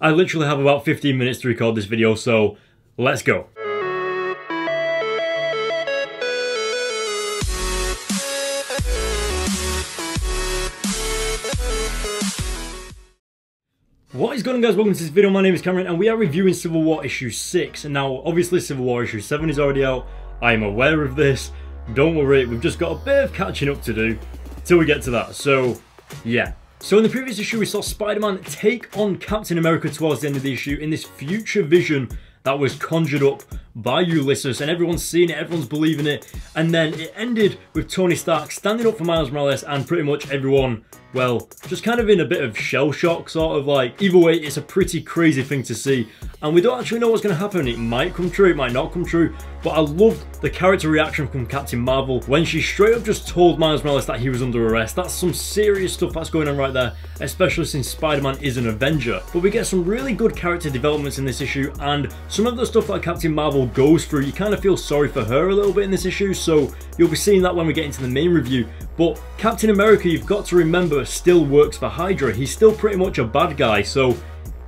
I literally have about 15 minutes to record this video, so let's go. What is going on, guys? Welcome to this video. My name is Cameron and we are reviewing Civil War issue 6. And now obviously Civil War issue 7 is already out. I am aware of this. Don't worry, we've just got a bit of catching up to do till we get to that. So yeah. So in the previous issue we saw Spider-Man take on Captain America towards the end of the issue in this future vision that was conjured up by Ulysses, and everyone's seeing it, everyone's believing it, and then it ended with Tony Stark standing up for Miles Morales and pretty much everyone, well, just kind of in a bit of shell shock, sort of like. Either way, it's a pretty crazy thing to see, and we don't actually know what's going to happen. It might come true, it might not come true, but I loved the character reaction from Captain Marvel when she straight up just told Miles Morales that he was under arrest. That's some serious stuff that's going on right there, especially since Spider-Man is an Avenger. But we get some really good character developments in this issue, and some of the stuff that Captain Marvel goes through, you kind of feel sorry for her a little bit in this issue, so you'll be seeing that when we get into the main review. But Captain America, you've got to remember, still works for Hydra. He's still pretty much a bad guy, so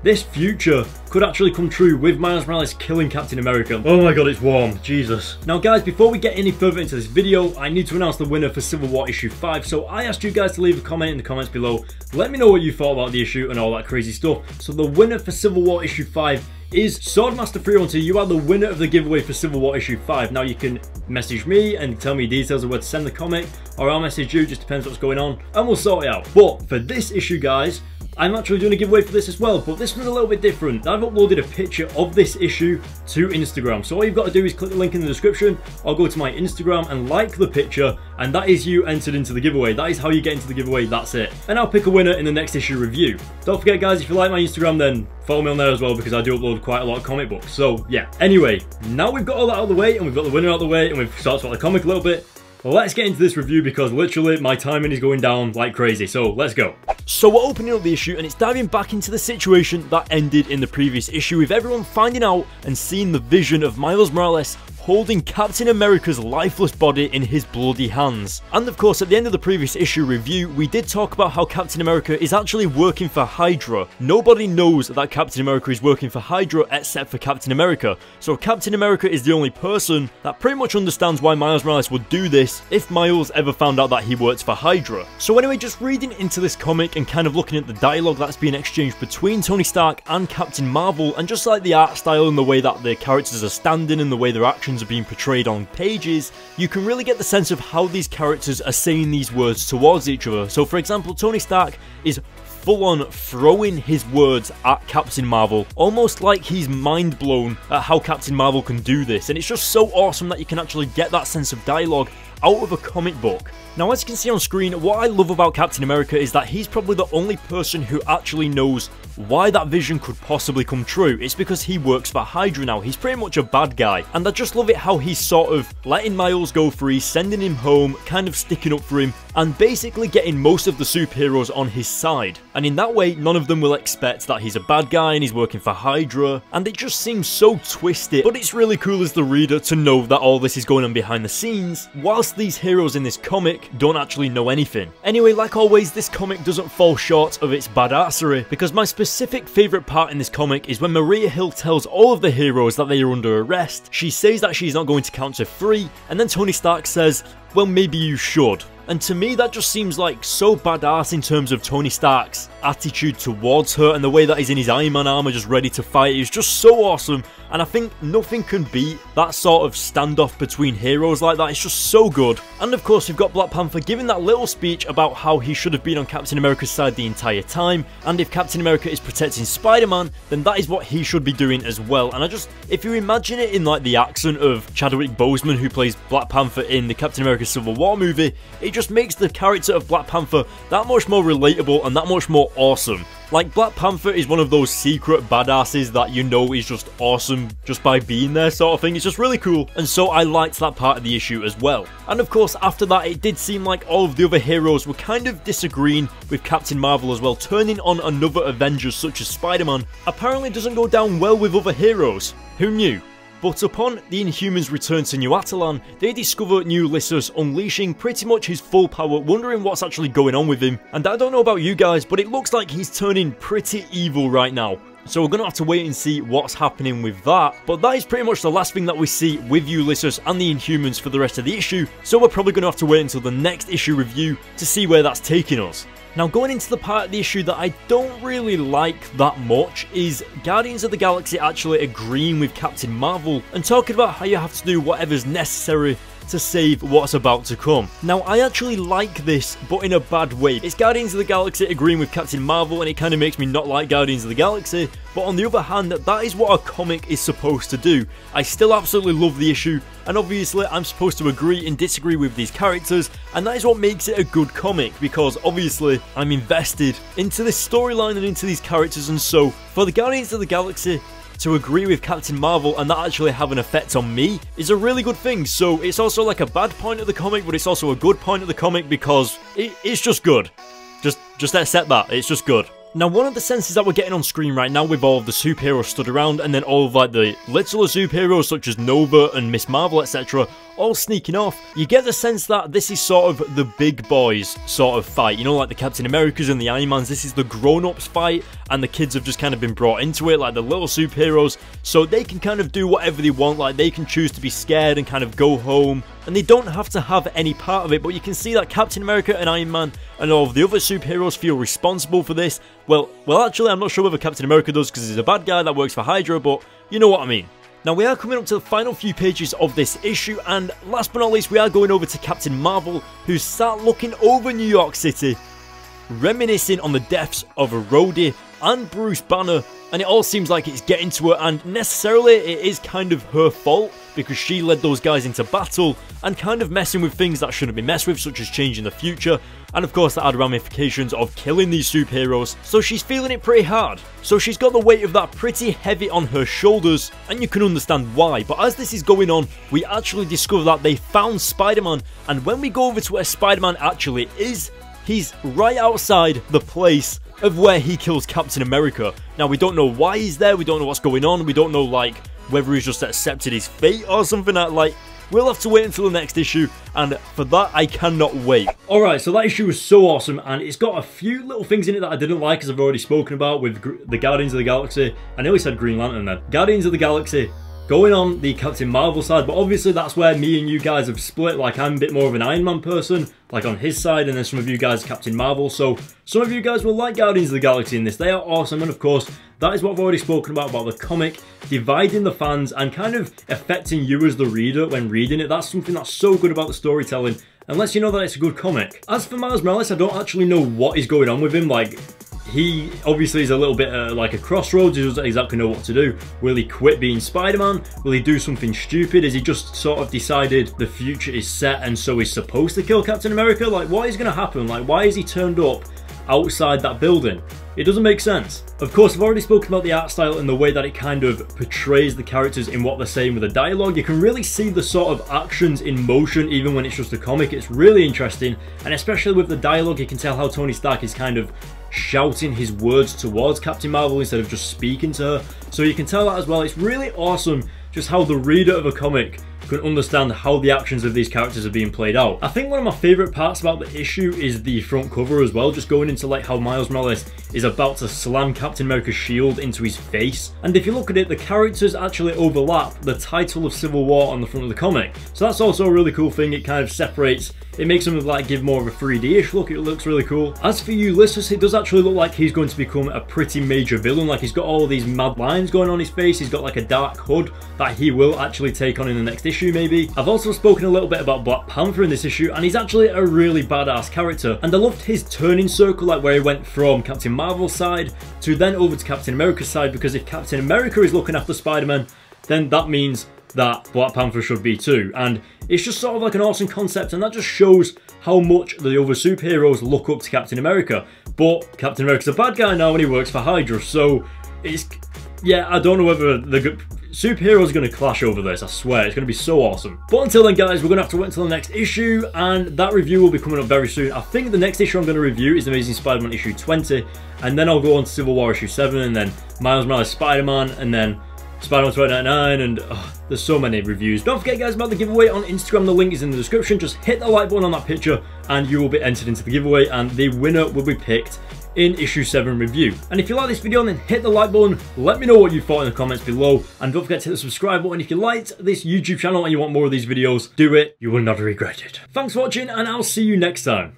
this future could actually come true with Miles Morales killing Captain America. Oh my god, it's warm. Jesus. Now guys, before we get any further into this video, I need to announce the winner for Civil War issue 5. So I asked you guys to leave a comment in the comments below. Let me know what you thought about the issue and all that crazy stuff. So the winner for Civil War issue 5 is Swordmaster312. You are the winner of the giveaway for Civil War issue 5. Now you can message me and tell me details of where to send the comic, or I'll message you, just depends what's going on, and we'll sort it out. But for this issue, guys, I'm actually doing a giveaway for this as well, but this one's a little bit different. I've uploaded a picture of this issue to Instagram. So all you've got to do is click the link in the description or go to my Instagram and like the picture, and that is you entered into the giveaway. That is how you get into the giveaway, that's it. And I'll pick a winner in the next issue review. Don't forget, guys, if you like my Instagram, then follow me on there as well, because I do upload quite a lot of comic books. So yeah, anyway, now we've got all that out of the way and we've got the winner out of the way and we've started about the comic a little bit, let's get into this review, because literally my timing is going down like crazy, so let's go. So we're opening up the issue and it's diving back into the situation that ended in the previous issue, with everyone finding out and seeing the vision of Miles Morales holding Captain America's lifeless body in his bloody hands. And of course, at the end of the previous issue review, we did talk about how Captain America is actually working for Hydra. Nobody knows that Captain America is working for Hydra except for Captain America. So Captain America is the only person that pretty much understands why Miles Morales would do this if Miles ever found out that he works for Hydra. So anyway, just reading into this comic and kind of looking at the dialogue that's being exchanged between Tony Stark and Captain Marvel, and just like the art style and the way that the characters are standing and the way their actions are being portrayed on pages, you can really get the sense of how these characters are saying these words towards each other. So for example, Tony Stark is full on throwing his words at Captain Marvel, almost like he's mind blown at how Captain Marvel can do this, and it's just so awesome that you can actually get that sense of dialogue out of a comic book. Now, as you can see on screen, what I love about Captain America is that he's probably the only person who actually knows why that vision could possibly come true. It's because he works for Hydra now. He's pretty much a bad guy, and I just love it how he's sort of letting Miles go free, sending him home, kind of sticking up for him, and basically getting most of the superheroes on his side. And in that way, none of them will expect that he's a bad guy and he's working for Hydra, and it just seems so twisted. But it's really cool as the reader to know that all this is going on behind the scenes, whilst these heroes in this comic don't actually know anything. Anyway, like always, this comic doesn't fall short of its badassery, because my specific favourite part in this comic is when Maria Hill tells all of the heroes that they are under arrest. She says that she's not going to count to 3, and then Tony Stark says, well, maybe you should. And to me, that just seems like so badass in terms of Tony Stark's attitude towards her, and the way that he's in his Iron Man armor just ready to fight is just so awesome. And I think nothing can beat that sort of standoff between heroes like that. It's just so good. And of course, we've got Black Panther giving that little speech about how he should have been on Captain America's side the entire time, and if Captain America is protecting Spider-Man, then that is what he should be doing as well. And I just, if you imagine it in like the accent of Chadwick Boseman, who plays Black Panther in the Captain America Civil War movie, it just makes the character of Black Panther that much more relatable and that much more awesome. Like, Black Panther is one of those secret badasses that you know is just awesome just by being there, sort of thing. It's just really cool, and so I liked that part of the issue as well. And of course, after that, it did seem like all of the other heroes were kind of disagreeing with Captain Marvel as well, turning on another Avengers such as Spider-Man. Apparently doesn't go down well with other heroes. Who knew? But upon the Inhumans' return to New Attilan, they discover New Ulysses unleashing pretty much his full power, wondering what's actually going on with him. And I don't know about you guys, but it looks like he's turning pretty evil right now. So we're going to have to wait and see what's happening with that. But that is pretty much the last thing that we see with Ulysses and the Inhumans for the rest of the issue. So we're probably going to have to wait until the next issue review to see where that's taking us. Now, going into the part of the issue that I don't really like that much is Guardians of the Galaxy actually agreeing with Captain Marvel and talking about how you have to do whatever's necessary to save what's about to come. Now, I actually like this, but in a bad way. It's Guardians of the Galaxy agreeing with Captain Marvel, and it kind of makes me not like Guardians of the Galaxy, but on the other hand, that is what a comic is supposed to do. I still absolutely love the issue, and obviously I'm supposed to agree and disagree with these characters, and that is what makes it a good comic, because obviously I'm invested into this storyline and into these characters, and so for the Guardians of the Galaxy to agree with Captain Marvel and that actually have an effect on me is a really good thing. So it's also like a bad point of the comic, but it's also a good point of the comic because it's just good. Just accept that, it's just good. Now, one of the senses that we're getting on screen right now with all of the superheroes stood around, and then all of like the littler superheroes such as Nova and Miss Marvel, etc., all sneaking off, you get the sense that this is sort of the big boys sort of fight. You know, like the Captain Americas and the Iron Mans, this is the grown-ups fight, and the kids have just kind of been brought into it, like the little superheroes, so they can kind of do whatever they want. Like, they can choose to be scared and kind of go home, and they don't have to have any part of it. But you can see that Captain America and Iron Man and all of the other superheroes feel responsible for this. Well, actually, I'm not sure whether Captain America does, because he's a bad guy that works for Hydra, but you know what I mean. Now, we are coming up to the final few pages of this issue, and last but not least, we are going over to Captain Marvel, who's sat looking over New York City, reminiscing on the deaths of Rhodey and Bruce Banner, and it all seems like it's getting to her, and necessarily it is kind of her fault, because she led those guys into battle and kind of messing with things that shouldn't be messed with, such as changing the future, and of course that had ramifications of killing these superheroes, so she's feeling it pretty hard. So she's got the weight of that pretty heavy on her shoulders, and you can understand why. But as this is going on, we actually discover that they found Spider-Man, and when we go over to where Spider-Man actually is, he's right outside the place of where he kills Captain America. Now, we don't know why he's there, we don't know what's going on, we don't know like whether he's just accepted his fate or something like. We'll have to wait until the next issue, and for that, I cannot wait. Alright, so that issue was so awesome, and it's got a few little things in it that I didn't like, as I've already spoken about with the Guardians of the Galaxy. I nearly said Green Lantern then. Guardians of the Galaxy going on the Captain Marvel side, but obviously that's where me and you guys have split. Like, I'm a bit more of an Iron Man person, like on his side, and then some of you guys are Captain Marvel, so some of you guys will like Guardians of the Galaxy in this. They are awesome, and of course, that is what I've already spoken about the comic, dividing the fans and kind of affecting you as the reader when reading it. That's something that's so good about the storytelling, unless you know that it's a good comic. As for Miles Morales, I don't actually know what is going on with him. Like, he obviously is a little bit like a crossroads. He doesn't exactly know what to do. Will he quit being Spider-Man? Will he do something stupid? Has he just sort of decided the future is set and so he's supposed to kill Captain America? Like, what is going to happen? Like, why is he turned up outside that building? It doesn't make sense. Of course, I've already spoken about the art style and the way that it kind of portrays the characters in what they're saying with the dialogue. You can really see the sort of actions in motion even when it's just a comic. It's really interesting, and especially with the dialogue, you can tell how Tony Stark is kind of shouting his words towards Captain Marvel instead of just speaking to her. So you can tell that as well. It's really awesome just how the reader of a comic can understand how the actions of these characters are being played out. I think one of my favourite parts about the issue is the front cover as well, just going into like how Miles Morales is about to slam Captain America's shield into his face. And if you look at it, the characters actually overlap the title of Civil War on the front of the comic. So that's also a really cool thing. It kind of separates, it makes them like give more of a 3D-ish look. It looks really cool. As for Ulysses, it does actually look like he's going to become a pretty major villain. Like, he's got all of these mad lines going on his face. He's got like a dark hood that he will actually take on in the next issue maybe. I've also spoken a little bit about Black Panther in this issue, and he's actually a really badass character. And I loved his turning circle, like where he went from Captain Marvel's side to then over to Captain America's side, because if Captain America is looking after Spider-Man, then that means that Black Panther should be too. And it's just sort of like an awesome concept, and that just shows how much the other superheroes look up to Captain America. But Captain America's a bad guy now and he works for Hydra, so it's, yeah, I don't know whether the superheroes are going to clash over this. I swear, it's going to be so awesome. But until then, guys, we're going to have to wait until the next issue, and that review will be coming up very soon. I think the next issue I'm going to review is Amazing Spider-Man issue 20, and then I'll go on to Civil War issue 7, and then Miles Morales Spider-Man, and then Spider-Man 2099, and there's so many reviews. Don't forget, guys, about the giveaway on Instagram. The link is in the description. Just hit the like button on that picture and you will be entered into the giveaway, and the winner will be picked in issue 7 review. And if you like this video, then hit the like button, let me know what you thought in the comments below, and don't forget to hit the subscribe button if you liked this YouTube channel and you want more of these videos. Do it, you will not regret it. Thanks for watching, and I'll see you next time.